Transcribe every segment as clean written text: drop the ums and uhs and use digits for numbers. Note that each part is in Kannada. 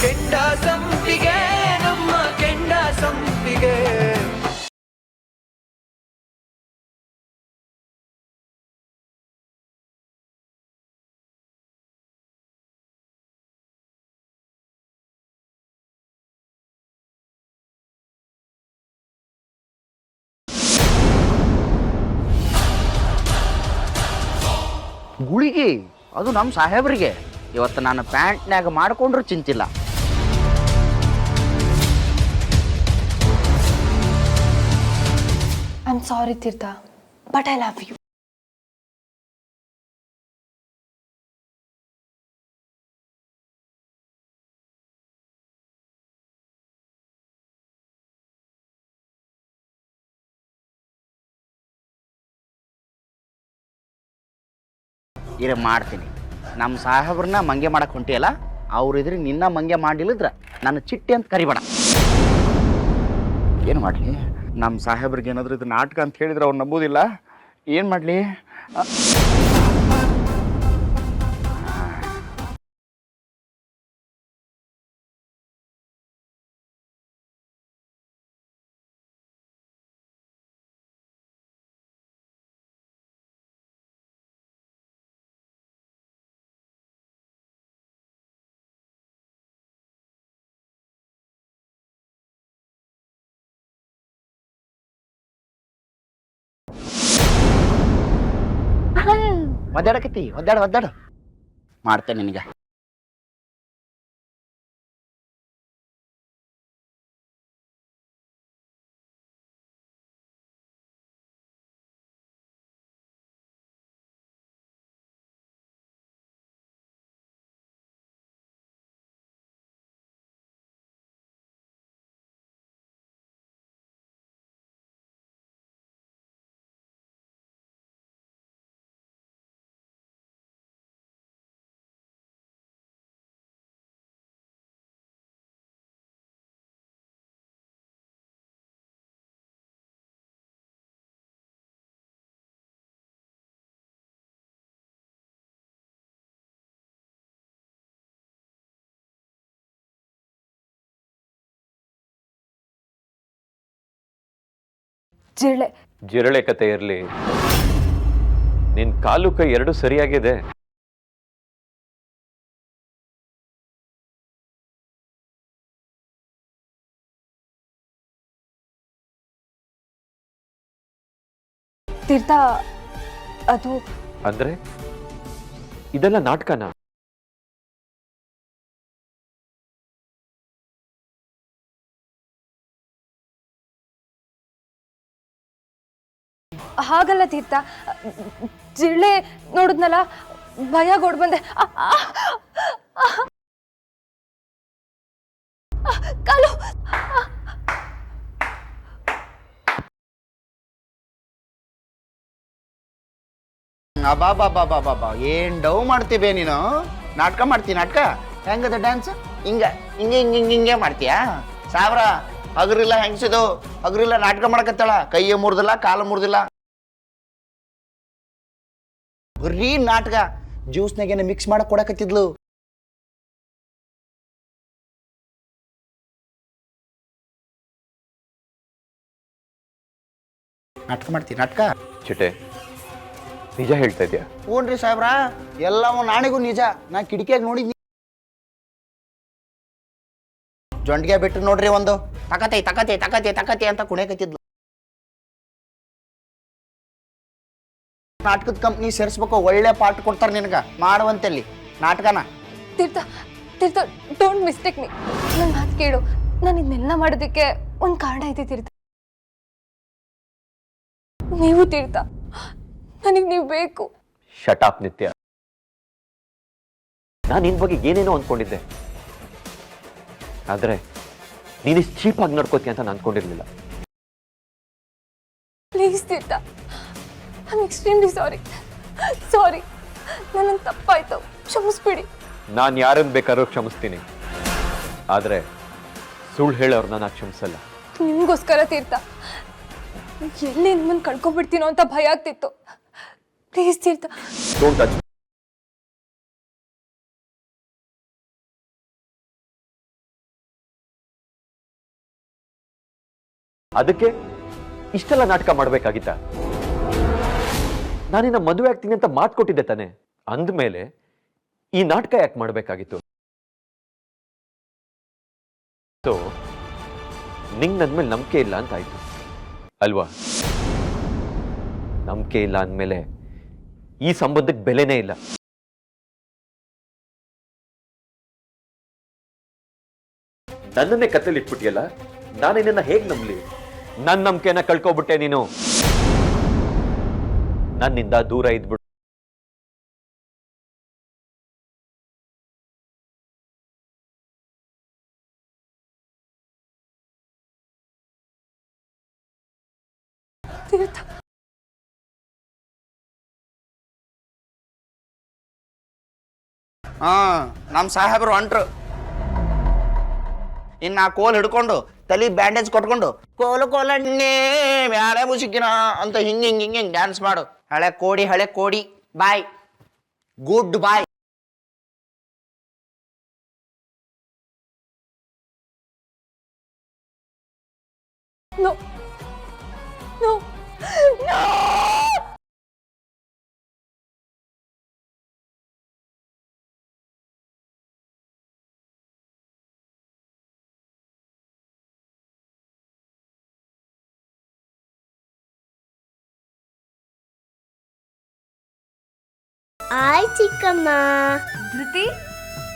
ಕೆಂಡ ಸಂಪಿಗೆ ನಮ್ಮ ಕೆಂಡ ಸಂಪಿಗೆ. ಗುಳಿಗೆ ಅದು ನಮ್ಮ ಸಾಹೇಬ್ರಿಗೆ ಇವತ್ತು ನಾನು ಪ್ಯಾಂಟ್ನ್ಯಾಗ ಮಾಡ್ಕೊಂಡ್ರು ಚಿಂತಿಲ್ಲ. I'm sorry, Tirtha, but I love you. ಈಗ ಮಾಡ್ತೀನಿ. ನಮ್ಮ ಸಾಹೇಬ್ರನ್ನ ಮಂಗೆ ಮಾಡಕ್ಕೆ ಹೊಂಟಿಯಲ್ಲ, ಅವ್ರು ಇದ್ರೆ ನಿನ್ನ ಮಂಗೆ ಮಾಡಿಲ್ಲದ್ರ ನನ್ನ ಚಿಟ್ಟಿ ಅಂತ ಕರಿಬೇಡ. ಏನು ಮಾಡಲಿ? ನಮ್ಮ ಸಾಹೇಬ್ರಿಗೆ ಏನಾದರೂ ಇದು ನಾಟಕ ಅಂತ ಹೇಳಿದ್ರೆ ಅವ್ರು ನಂಬೋದಿಲ್ಲ. ಏನು ಮಾಡಲಿ? ಒದ್ದಾಡಕತ್ತಿ, ಒದ್ದಾಡು ಮಾಡ್ತೇನೆ ನಿನಗೆ. ಜಿರಳೆ ಕತೆ ಇರಲಿ, ನಿನ್ ಕಾಲು ಕೈ ಎರಡು ಸರಿಯಾಗಿದೆ. ತೀರ್ಥ, ಅದು ಅಂದ್ರೆ ಇದೆಲ್ಲ ನಾಟಕನಾ? ಹಾಗಲ್ಲ ತೀರ್ಥ, ಜಿರಳೆ ನೋಡಿದ್ನಲ್ಲ, ಭಯ ಗೋಡ್ ಬಂದೆ. ಕಾಲು ಬಾಬಾ ಏನ್ ಡವ್ ಮಾಡ್ತೀವಿ ನೀನು? ನಾಟಕ ಮಾಡ್ತೀಯ? ನಾಟಕ ಹೆಂಗದ ಡ್ಯಾನ್ಸ್? ಹಿಂಗೆ ಹಿಂಗೆ ಹಿಂಗೆ ಹಿಂಗೆ ಹಿಂಗೆ ಮಾಡ್ತೀಯಾ? ಸಾವಿರ ಹಗರಿಲ್ಲ ಹೆಂಗಸಿದು, ಹಗರಿಲ್ಲ ನಾಟಕ ಮಾಡಕತ್ತಾಳ, ಕೈಯ ಮುರಿದಿಲ್ಲ, ಕಾಲು ಮುರಿದಿಲ್ಲ, ಬರೀ ನಾಟಕ. ಜ್ಯೂಸ್ನಾಗೇನ ಮಿಕ್ಸ್ ಮಾಡಕ್ ಕೊಡಕತ್ತಿದ್ಲು. ನಾಟಕ ಮಾಡ್ತೀವಿ ನಾಟಕ? ಚಿಟೆ, ನಿಜ ಹೇಳ್ತಾ ಇದೆಯಾ? ಹ್ಞೂನ್ರಿ ಸಾಹೇಬ್ರ, ಎಲ್ಲವೂ ನಾಣಿಗೂ ನಿಜ. ನಾ ಕಿಟಕಿಯಾಗ ನೋಡಿದ್ನಿ. ಜೊಂಡಿಗೆ ಬಿಟ್ಟು ನೋಡ್ರಿ, ಒಂದು ತಕತೆ ತಕತೆ ತಕತೆ ತಕತೆ ಅಂತ ಕುಣಿಯಕತ್ತಿದ್ಲು. ನಾಟಕದ ಕಂಪ್ನಿ ಸೇರಿಸ್ಬೇಕು, ಒಳ್ಳೆ ಪಾರ್ಟ್ ಕೊಡ್ತಾರೆ ನಿನಗ, ಮಾಡುವಂತಲ್ಲಿ ನಾಟಕನ. ತೀರ್ಥ, ತೀರ್ಥ, ಡೋಂಟ್ ಮಿಸ್ಟೇಕ್ ಮೀ. ನನ್ನ ಮಾತು ಕೇಳು. ನಾನು ಇದನ್ನೆಲ್ಲ ಮಾಡೋದಕ್ಕೆ ಒಂದು ಕಾರಣ ಐತೆ ತೀರ್ಥ. ನೀವು ತೀರ್ಥ, ನನಗೆ ನೀವು ಬೇಕು. ಶಟ್ ಅಪ್ ನಿತ್ಯ. ನಾನು ನಿನ್ ಬಗ್ಗೆ ಏನೇನೋ ಅಂದ್ಕೊಂಡಿದ್ದೆ, ಆದ್ರೆ ನೀನಿಷ್ಟು ಚೀಪ್ ಆಗಿ ನಡ್ಕೋತೀಯ ಅಂತ ನಾನು ಅಂದ್ಕೊಂಡಿರ್ಲಿಲ್ಲ. Please Teertha, I am extremely sorry. ನನ್ನ ತಪ್ಪಾಯ್ತು, ಕ್ಷಮಿಸ್ಬಿಡಿ. ನಾನು ಯಾರನ್ನು ಬೇಕಾದ್ರೂ ಕ್ಷಮಿಸ್ತೀನಿ, ಆದ್ರೆ ಸುಳ್ಳು ಹೇಳೋರ್ನ ನಾನು ಕ್ಷಮಿಸಲ್ಲ. ನಿಮಗೋಸ್ಕರ ತೀರ್ಥ, ಎಲ್ಲಿ ನಿಮ್ಮನ್ನು ಕಳ್ಕೊಂಡ್ಬಿಡ್ತೀನೋ ಅಂತ ಭಯ ಆಗ್ತಿತ್ತು. ಪ್ಲೀಸ್ ತೀರ್ಥ, ಡೋಂಟ್ ಟಚ್ ಅದಕ್ಕೆ ಇಷ್ಟೆಲ್ಲ ನಾಟಕ ಮಾಡ್ಬೇಕಾಗಿತ್ತ? ನಾನಿನ್ನ ಮದುವೆ ಆಗ್ತೀನಿ ಅಂತ ಮಾತು ಕೊಟ್ಟಿದ್ದೆ ತಾನೆ. ಅಂದ್ಮೇಲೆ ಈ ನಾಟಕ ಯಾಕೆ ಮಾಡ್ಬೇಕಾಗಿತ್ತು? ಸೊ ನಿಂಗ್ ನನ್ ಮೇಲೆ ನಂಬಿಕೆ ಇಲ್ಲ ಅಂತ ಆಯ್ತು ಅಲ್ವಾ? ನಂಬಿಕೆ ಇಲ್ಲ ಅಂದ್ಮೇಲೆ ಈ ಸಂಬಂಧಕ್ಕೆ ಬೆಲೆನೇ ಇಲ್ಲ. ನನ್ನನ್ನೇ ಕತ್ತಲ್ಲಿ ಇಟ್ಬಿಟ್ಟಿಯಲ್ಲ, ನಾನು ನಿನ್ನ ಹೇಗ್ ನಂಬಲಿ? ನನ್ನ ನಂಬಿಕೆನ ಕಳ್ಕೊಬಿಟ್ಟೆ ನೀನು. ನನ್ನಿಂದ ದೂರ ಇದ್ಬಿಡು. ತೀರ್ಥ, ನಮ್ಮ ಸಾಹೇಬರು ಹೊಂಟ್ರು. ಇನ್ನು ಆ ಕೋಲ್ ಹಿಡ್ಕೊಂಡು ತಲೆ ಬ್ಯಾಂಡೇಜ್ ಕೊಟ್ಕೊಂಡು ಕೋಲು ಕೋಲಣ್ಣೆ ಬ್ಯಾಳೆ ಮುಸುಕಿನ ಅಂತ ಹಿಂಗೆ ಹಿಂಗೆ ಹಿಂಗೆ ಡ್ಯಾನ್ಸ್ ಮಾಡು. ಹಳೆ ಕೋಡಿ boy, good boy. No no no. ಆಯ್ ಚಿಕ್ಕಮ್ಮ. ಧೃತಿ,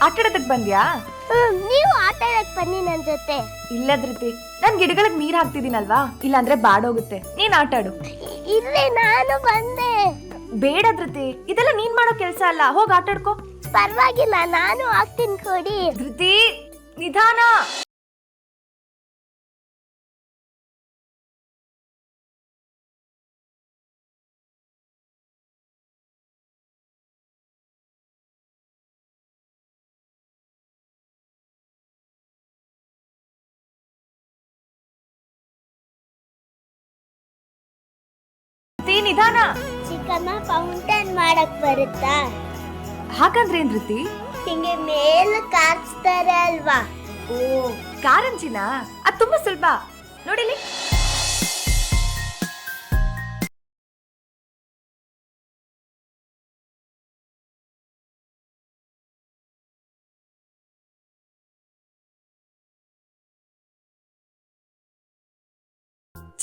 ಆಟಾಡೋದಕ್ಕೆ ಬಂದ್ಯಾ? ನೀವು ಆಟ ಆಡಕ್ ಬನ್ನಿ ನನ್ ಜೊತೆ. ಇಲ್ಲ ಧೃತಿ, ನಾನ್ ಗಿಡಗಳಿಗೆ ನೀರ್ ಹಾಕ್ತಿದ್ದೀನಲ್ವಾ, ಇಲ್ಲಾಂದ್ರೆ ಬಾಡೋಗುತ್ತೆ. ನೀನ್ ಆಟಾಡು. ಇಲ್ಲೇ ನಾನು ಬಂದೆ. ಬೇಡ ಧೃತಿ, ಇದೆಲ್ಲ ನೀನ್ ಮಾಡೋ ಕೆಲ್ಸ ಅಲ್ಲ. ಹೋಗ್ ಆಟಾಡ್ಕೋ. ಪರವಾಗಿಲ್ಲ, ನಾನು ಹಾಕ್ತೀನಿ ಕೊಡಿ. ಧೃತಿ, ನಿಧಾನ. ನಿಧಾನ. ಚಿಕ್ಕಮ್ಮ, ಫೌಂಟೇನ್ ಮಾಡಕ್ ಬರುತ್ತಾ? ಹಾಗಂದ್ರೆ ಏನ್ ಧೃತಿ? ಹಿಂಗೆ ಮೇಲೆ ಕಾಣಿಸ್ತಾರೆ ಅಲ್ವಾ? ಓ, ಕಾರಂಜಿನ? ಅದ್ ತುಂಬಾ ಸುಲಭ. ನೋಡಿಲಿ.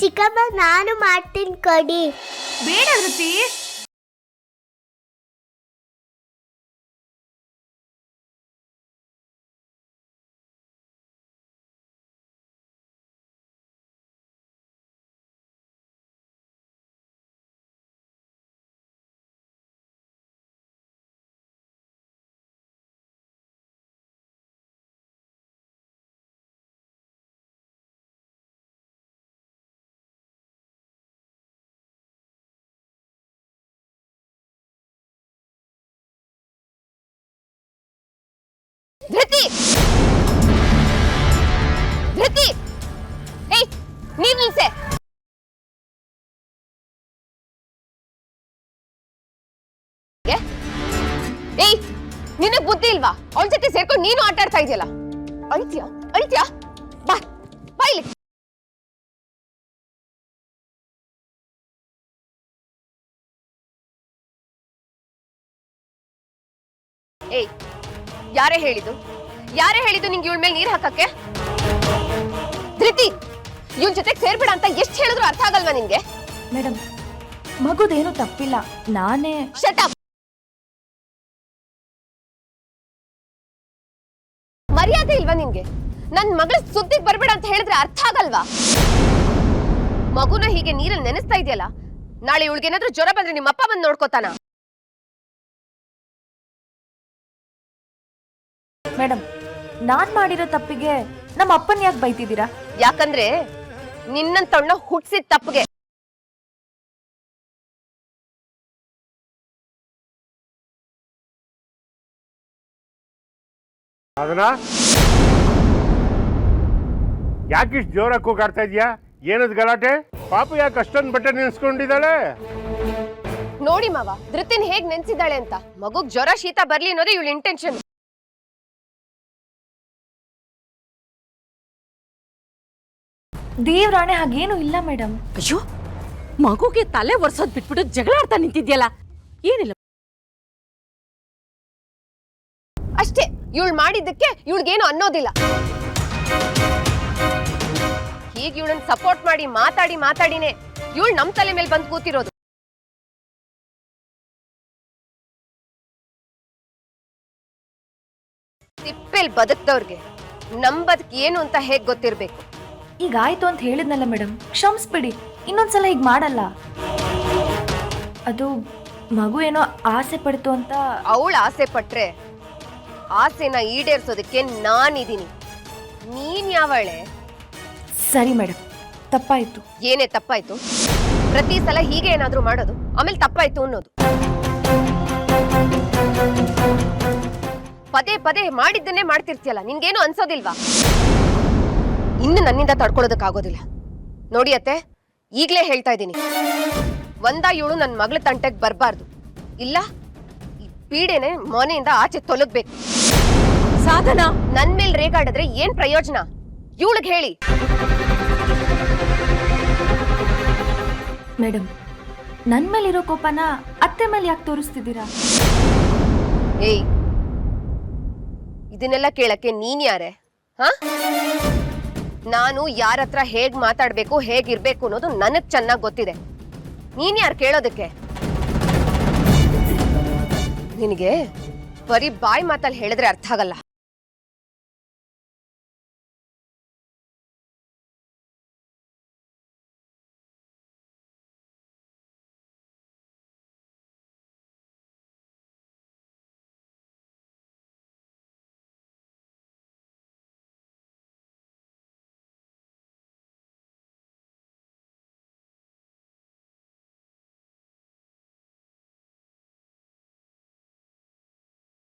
ಚಿಕ್ಕಮ್ಮ, ನಾನು ಮಾಡ್ತೀನಿ ಕೊಡಿ. ಬೇಡ ಧೃತಿ. ಧೃತಿ, ಧೃತಿ, ಏಯ್ ನೀನ್ ನಿಲ್ಸೆ. ಏಯ್, ನಿನಗ್ ಬುದ್ಧಿ ಇಲ್ವಾ? ಅವಳ ಜೊತೆ ಸೇರ್ಕೊಂಡು ನೀನು ಆಟ ಆಡ್ತಾ ಇದೆಯಲ್ಲ. ಅಳಿತ್ಯಾ ಬಾ ಬಾ ಇಲ್ಲಿ. ಏಯ್, ಯಾರೇ ಹೇಳಿದ್ದು ನಿಂಗೆ ಇವಳ ಮೇಲೆ ನೀರ್ ಹಾಕಕ್ಕೆ? ಧೃತಿ, ಇವಳ ಜೊತೆ ಸೇರ್ಬೇಡ ಅಂತ ಎಷ್ಟು ಹೇಳಿದ್ರು ಅರ್ಥ ಆಗಲ್ವಾ ನಿನ್ಗೆ? ಮೇಡಮ್, ಮಗುದೇನು ತಪ್ಪಿಲ್ಲ. ನಾನೇ. Shut up. ಮರ್ಯಾದೆ ಇಲ್ವಾ ನಿನ್ಗೆ? ನನ್ ಮಗಳ ಸುದ್ದಿಗೆ ಬರ್ಬೇಡ ಅಂತ ಹೇಳಿದ್ರೆ ಅರ್ಥ ಆಗಲ್ವಾ? ಮಗುನ ಹೀಗೆ ನೀರಲ್ಲಿ ನೆನೆಸ್ತಾ ಇದೆಯಲ್ಲ, ನಾಳೆ ಇವಳಿಗೇನಾದ್ರೂ ಜ್ವರ ಬಂದ್ರೆ ನಿಮ್ಮ ಅಪ್ಪ ಬಂದು ನೋಡ್ಕೋತಾನ? ಮೇಡಮ್, ನಾನ್ ಮಾಡಿರೋ ತಪ್ಪಿಗೆ ನಮ್ಮ ಅಪ್ಪನ್ ಯಾಕೆ ಬೈತಿದ್ದೀರಾ? ಯಾಕಂದ್ರೆ ನಿನ್ನಂತವಳನ್ನ ಹುಟ್ಸಿದ ತಪ್ಪಿಗೆ. ಅದನ್ನ ಯಾಕಿಷ್ಟು ಜೋರಾಗಿ ಕೂಗಾಡ್ತಾ ಇದೀಯಾ? ಏನದ್ ಗಲಾಟೆ? ಪಾಪ ಯಾಕೆ ಅಷ್ಟೊಂದು ಬಟ್ಟೆ ನೆನ್ಸ್ಕೊಂಡಿದ್ದಾಳೆ? ನೋಡಿ ಮಾವ, ಧೃತಿನ್ ಹೇಗ್ ನೆನ್ಸಿದ್ದಾಳೆ ಅಂತ. ಮಗುಗ್ ಜ್ವರ ಶೀತ ಬರ್ಲಿ ಅನ್ನೋದೇ ಇವಳ ಇಂಟೆನ್ಷನ್. ದೇವ್ರಾಣೆ ಹಾಗೇನು ಇಲ್ಲ ಮೇಡಮ್. ಅಯ್ಯೋ, ಮಗುಗೆ ತಲೆ ಒರ್ಸೋದ್ ಬಿಟ್ಬಿಟ್ಟು ಜಗಳ ಆಡ್ತಾ ನಿಂತಿದ್ಯಲ್ಲ, ಏನಿಲ್ಲ. ಅಷ್ಟೇ, ಇವಳು ಮಾಡಿದ್ದಕ್ಕೆ ಇವಳಿಗೇನು ಅನ್ನೋದಿಲ್ಲ. ಈಗ ಇವಳನ್ನ ಸಪೋರ್ಟ್ ಮಾಡಿ ಮಾತಾಡಿನೇ ಇವಳು ನಮ್ ತಲೆ ಮೇಲೆ ಬಂದು ಕೂತಿರೋದು. ತಿಪ್ಪೆಲ್ ಬದುಕ್ದವ್ರಿಗೆ ನಮ್ ಬದುಕ್ ಏನು ಅಂತ ಹೇಗ್ ಗೊತ್ತಿರ್ಬೇಕು. ಈಗ ಆಯ್ತು ಅಂತ ಹೇಳಿದ್ನಲ್ಲ ಮೇಡಮ್, ಕ್ಷಮಿಸ್ಬಿಡಿ. ಇನ್ನೊಂದ್ಸಲ ಹೀಗೆ ಮಾಡಲ್ಲ. ಅದು ಮಗು ಏನೋ ಆಸೆ ಪಡ್ತು ಅಂತ. ಅವಳು ಆಸೆ ಪಟ್ರೆ ಆಸೆನ ಈಡೇರ್ಸೋದಕ್ಕೆ ನಾನಿದ್ದೀನಿ. ನೀನ್ ಯಾವಳೆ? ಸರಿ ಮೇಡಮ್, ತಪ್ಪಾಯ್ತು. ಏನೇ ತಪ್ಪಾಯ್ತು? ಪ್ರತಿ ಸಲ ಹೀಗೆ ಏನಾದ್ರೂ ಮಾಡೋದು, ಆಮೇಲೆ ತಪ್ಪಾಯ್ತು ಅನ್ನೋದು. ಪದೇ ಪದೇ ಮಾಡಿದ್ದನ್ನೇ ಮಾಡ್ತಿರ್ತೀಯಲ್ಲ, ನಿನ್ಗೇನು ಅನ್ಸೋದಿಲ್ವಾ? ಇನ್ನು ನನ್ನಿಂದ ತಡ್ಕೊಳ್ಳೋದಕ್ಕಾಗೋದಿಲ್ಲ. ನೋಡಿ ಅತ್ತೆ, ಈಗ್ಲೇ ಹೇಳ್ತಾ ಇದ್ದೀನಿ, ಇವಳು ನನ್ನ ಮಗಳ ತಂಟೆಗೆ ಬರಬಾರ್ದು. ಇಲ್ಲ ಈ ಪೀಡೆನೆ ಮನೆಯಿಂದ ಆಚೆ ತೊಲಗ್ಬೇಕು. ಸಾಧನ ನನ್ ಮೇಲೆ ರೇಗಾಡಿದ್ರೆ ಏನ್ ಪ್ರಯೋಜನ? ಇವಳಿಗೆ ಹೇಳಿ. ಮೇಡಮ್, ನನ್ನ ಮೇಲಿರೋ ಕೋಪನ ಅತ್ತೆ ಮೇಲೆ ಯಾಕೆ ತೋರಿಸ್ತಿದ್ದೀರಾ? ಏಯ್, ಇದನ್ನೆಲ್ಲ ಕೇಳಕ್ಕೆ ನೀನ್ ಯಾರೇ? ಹ? ನಾನು ಯಾರ ಹತ್ರ ಹೇಗ್ ಮಾತಾಡ್ಬೇಕು, ಹೇಗಿರ್ಬೇಕು ಅನ್ನೋದು ನನಗ್ ಚೆನ್ನಾಗ್ ಗೊತ್ತಿದೆ. ನೀನ್ ಯಾರು ಕೇಳೋದಕ್ಕೆ? ನಿನಗೆ ಬರೀ ಬಾಯಿ ಮಾತಲ್ಲಿ ಹೇಳಿದ್ರೆ ಅರ್ಥ ಆಗಲ್ಲ.